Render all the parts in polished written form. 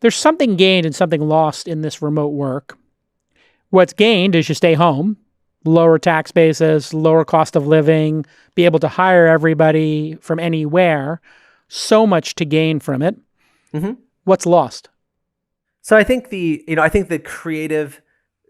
there's something gained and something lost in this remote work. What's gained is you stay home, lower tax basis, lower cost of living, be able to hire everybody from anywhere. So much to gain from it. Mm-hmm. What's lost? So I think the creative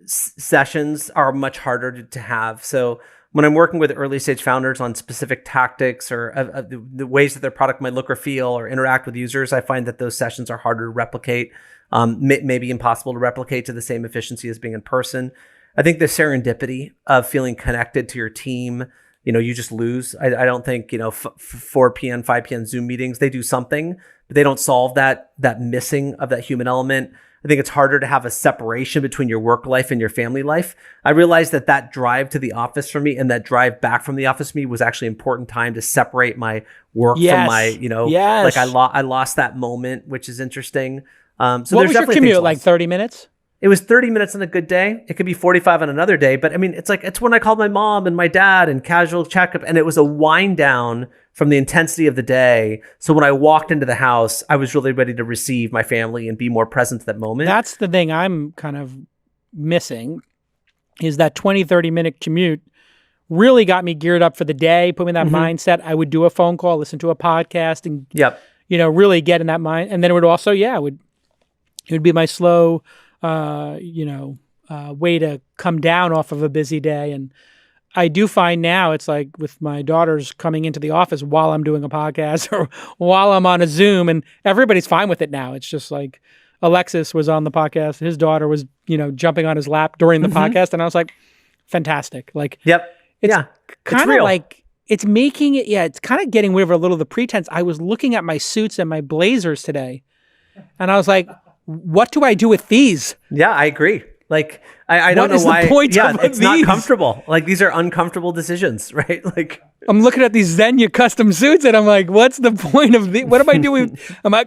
sessions are much harder to have. So when I'm working with early stage founders on specific tactics or the ways that their product might look or feel or interact with users, I find that those sessions are harder to replicate, maybe impossible to replicate to the same efficiency as being in person. I think the serendipity of feeling connected to your team, you just lose. I don't think, 4 p.m., 5 p.m. Zoom meetings, they do something, but they don't solve that missing of that human element. I think it's harder to have a separation between your work life and your family life. I realized that drive to the office for me and that drive back from the office for me was actually important time to separate my work from my, Yes. like I lost that moment, which is interesting. So what was your commute, like 30 minutes? It was 30 minutes on a good day. It could be 45 on another day. But I mean, it's when I called my mom and my dad and casual checkup, and it was a wind down from the intensity of the day. So when I walked into the house, I was really ready to receive my family and be more present to that moment. That's the thing I'm kind of missing, is that 20, 30-minute commute really got me geared up for the day, put me in that mindset. I would do a phone call, listen to a podcast, and really get in that mind. And then it would also, it would be my slow way to come down off of a busy day. And I do find now it's like with my daughters coming into the office while I'm doing a podcast or while I'm on a Zoom, and everybody's fine with it now. It's just like Alexis was on the podcast. His daughter was, jumping on his lap during the podcast. And I was like, fantastic. Like, it's kind of like, it's making it, it's kind of getting rid of a little of the pretense. I was looking at my suits and my blazers today, and I was like, what do I do with these? Yeah, I agree. Like, I don't know why. It's not comfortable. Like, these are uncomfortable decisions, right? Like, I'm looking at these Xenia custom suits, and I'm like, what's the point of these? What am I doing?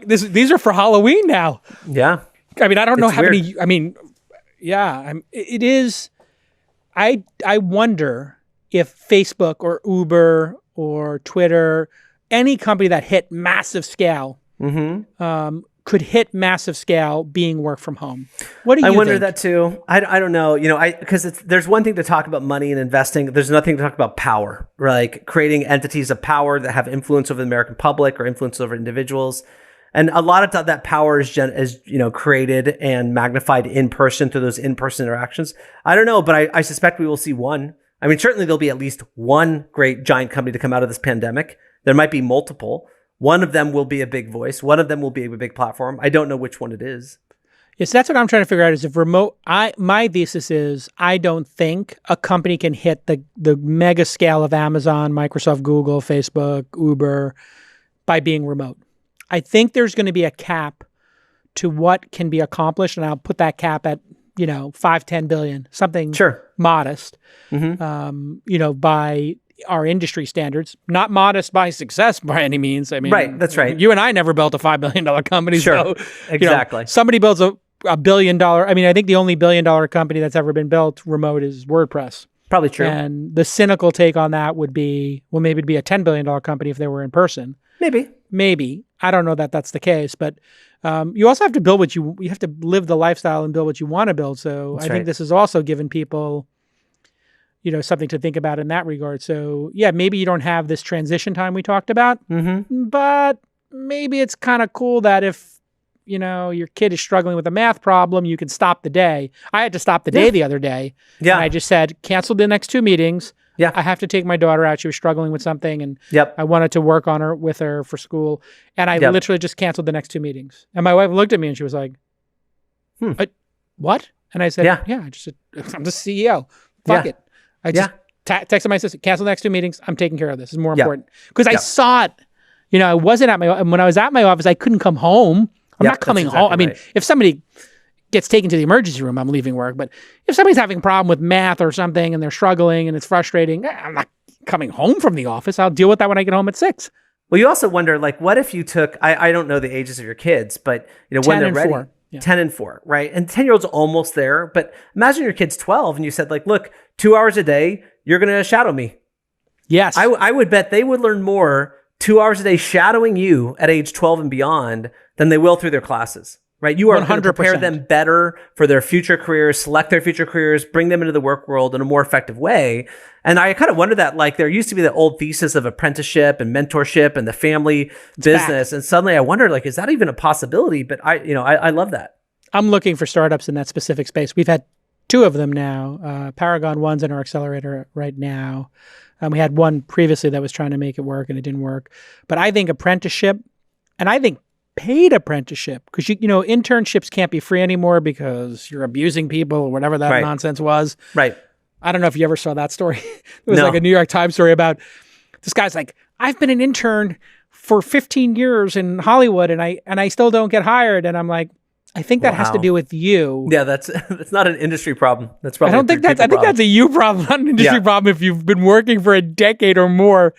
These are for Halloween now. Yeah. I mean, I don't know how weird. many. I mean, it is. I wonder if Facebook or Uber or Twitter, any company that hit massive scale, could hit massive scale being work from home. What do you think? I wonder that too. I don't know. Because there's one thing to talk about money and investing. There's nothing to talk about power, like creating entities of power that have influence over the American public or influence over individuals. And a lot of that power is created and magnified in person through those in-person interactions. I don't know, but I suspect we will see one. I mean, certainly there'll be at least one great giant company to come out of this pandemic. There might be multiple. One of them will be a big voice. One of them will be a big platform. I don't know which one it is. Yes, that's what I'm trying to figure out is if remote, my thesis is I don't think a company can hit the mega scale of Amazon, Microsoft, Google, Facebook, Uber by being remote. I think there's going to be a cap to what can be accomplished, and I'll put that cap at, 5-10 billion, something modest, by our industry standards, not modest by success by any means. I mean, right. That's right. You and I never built a $5 billion company. Sure. So, exactly. Somebody builds a $1 billion. I mean, I think the only $1 billion company that's ever been built remote is WordPress. Probably true. And the cynical take on that would be, well, maybe it'd be a $10 billion company if they were in person. Maybe. I don't know that that's the case, but you also have to build you have to live the lifestyle and build what you want to build. So I think this has also given people, something to think about in that regard. So maybe you don't have this transition time we talked about, but maybe it's kind of cool that if, your kid is struggling with a math problem, you can stop the day. I had to stop the day the other day. Yeah. And I just said, cancel the next 2 meetings. Yeah. I have to take my daughter out. She was struggling with something, and I wanted to work with her for school. And I literally just canceled the next 2 meetings. And my wife looked at me and she was like, what? And I said, I just said, I'm the CEO. Fuck it. I just texted my assistant, cancel the next 2 meetings. I'm taking care of this. It's more important. Because I saw it, I wasn't when I was at my office, I couldn't come home. I'm not coming home. I mean, if somebody gets taken to the emergency room, I'm leaving work. But if somebody's having a problem with math or something and they're struggling and it's frustrating, I'm not coming home from the office. I'll deal with that when I get home at 6. Well, you also wonder, like, what if you took, I don't know the ages of your kids, but, when they're ready. 4. Yeah. 10 and 4, right? And 10-year-old's almost there. But imagine your kid's 12 and you said, like, look, 2 hours a day, you're going to shadow me. Yes. I would bet they would learn more 2 hours a day shadowing you at age 12 and beyond than they will through their classes, right? You are going to 100%. prepare them better for their future careers, select their future careers, bring them into the work world in a more effective way. And I kind of wonder that, like, there used to be the old thesis of apprenticeship and mentorship and the family business. Back. And suddenly I wonder, like, is that even a possibility? But I love that. I'm looking for startups in that specific space. We've had 2 of them now. Paragon 1's in our accelerator right now. We had one previously that was trying to make it work and it didn't work. But I think apprenticeship, and I think paid apprenticeship, because internships can't be free anymore because you're abusing people or whatever that nonsense was. Right. I don't know if you ever saw that story. It was No. like a New York Times story about this guy's like, I've been an intern for 15 years in Hollywood and I still don't get hired. And I'm like, I think that has to do with you. Yeah, that's not an industry problem. That's probably I think that's a you problem, not an industry problem. If you've been working for a decade or more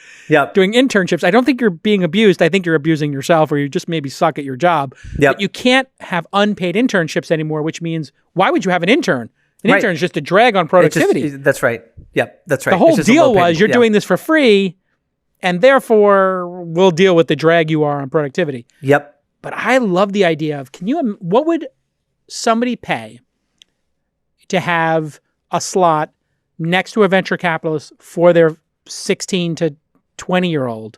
doing internships, I don't think you're being abused. I think you're abusing yourself, or you just maybe suck at your job. But you can't have unpaid internships anymore, which means why would you have an intern? An intern is just a drag on productivity. That's right. Yep, that's right. The whole deal was you're doing this for free, and therefore we'll deal with the drag you are on productivity. Yep. But I love the idea of, what would somebody pay to have a slot next to a venture capitalist for their 16 to 20-year-old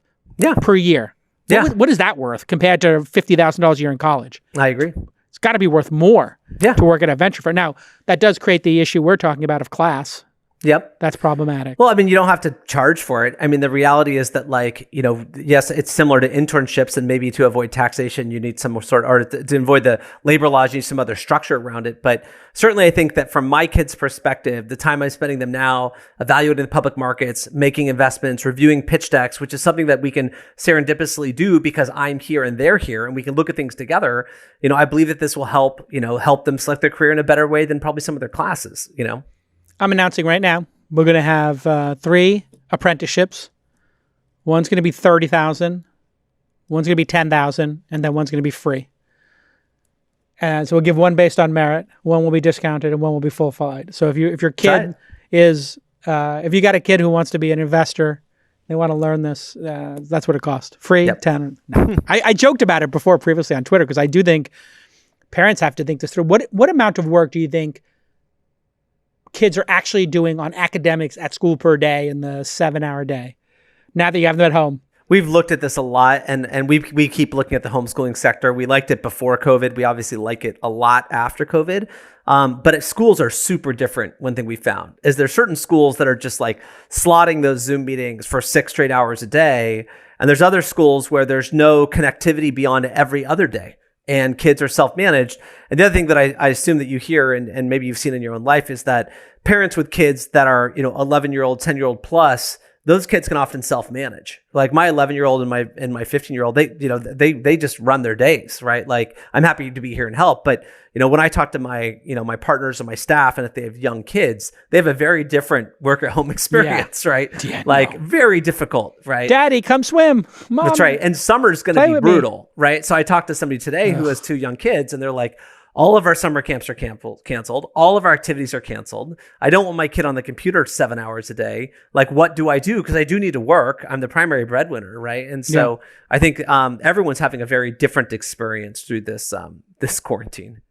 per year? What is that worth compared to $50,000 a year in college? I agree. It's got to be worth more to work at a venture firm. Now, that does create the issue we're talking about of class. Yep. That's problematic. Well, I mean, you don't have to charge for it. I mean, the reality is that, like, yes, it's similar to internships, and maybe to avoid taxation, you need some sort, or to avoid the labor laws, you need some other structure around it. But certainly I think that from my kids' perspective, the time I'm spending them now evaluating the public markets, making investments, reviewing pitch decks, which is something that we can serendipitously do because I'm here and they're here and we can look at things together. I believe that this will help them select their career in a better way than probably some of their classes, I'm announcing right now, we're going to have 3 apprenticeships. One's going to be $30,000, one's going to be $10,000, and then one's going to be free. And so we'll give one based on merit, one will be discounted, and one will be full flight. So if your kid is, if you got a kid who wants to be an investor, they want to learn this, that's what it costs. Free, 10. No. I joked about it before previously on Twitter, because I do think parents have to think this through. What amount of work do you think kids are actually doing on academics at school per day in the 7-hour day, now that you have them at home? We've looked at this a lot, and we keep looking at the homeschooling sector. We liked it before COVID. We obviously like it a lot after COVID. But schools are super different. One thing we found is there's certain schools that are just like slotting those Zoom meetings for 6 straight hours a day. And there's other schools where there's no connectivity beyond every other day, and kids are self-managed. And the other thing that I assume that you hear, and maybe you've seen in your own life, is that parents with kids that are, 11-year-old, 10-year-old plus, those kids can often self-manage. Like my 11-year-old and my 15-year-old, they just run their days, right? Like, I'm happy to be here and help, but when I talk to my my partners and my staff, and if they have young kids, they have a very different work at home experience, right? Yeah, very difficult, right? Daddy, come swim. Mom, that's right. And summer's going to be brutal, right? So I talked to somebody today who has 2 young kids, and they're like, all of our summer camps are canceled. All of our activities are canceled. I don't want my kid on the computer 7 hours a day. Like, what do I do? Because I do need to work. I'm the primary breadwinner, right? And so I think everyone's having a very different experience through this quarantine.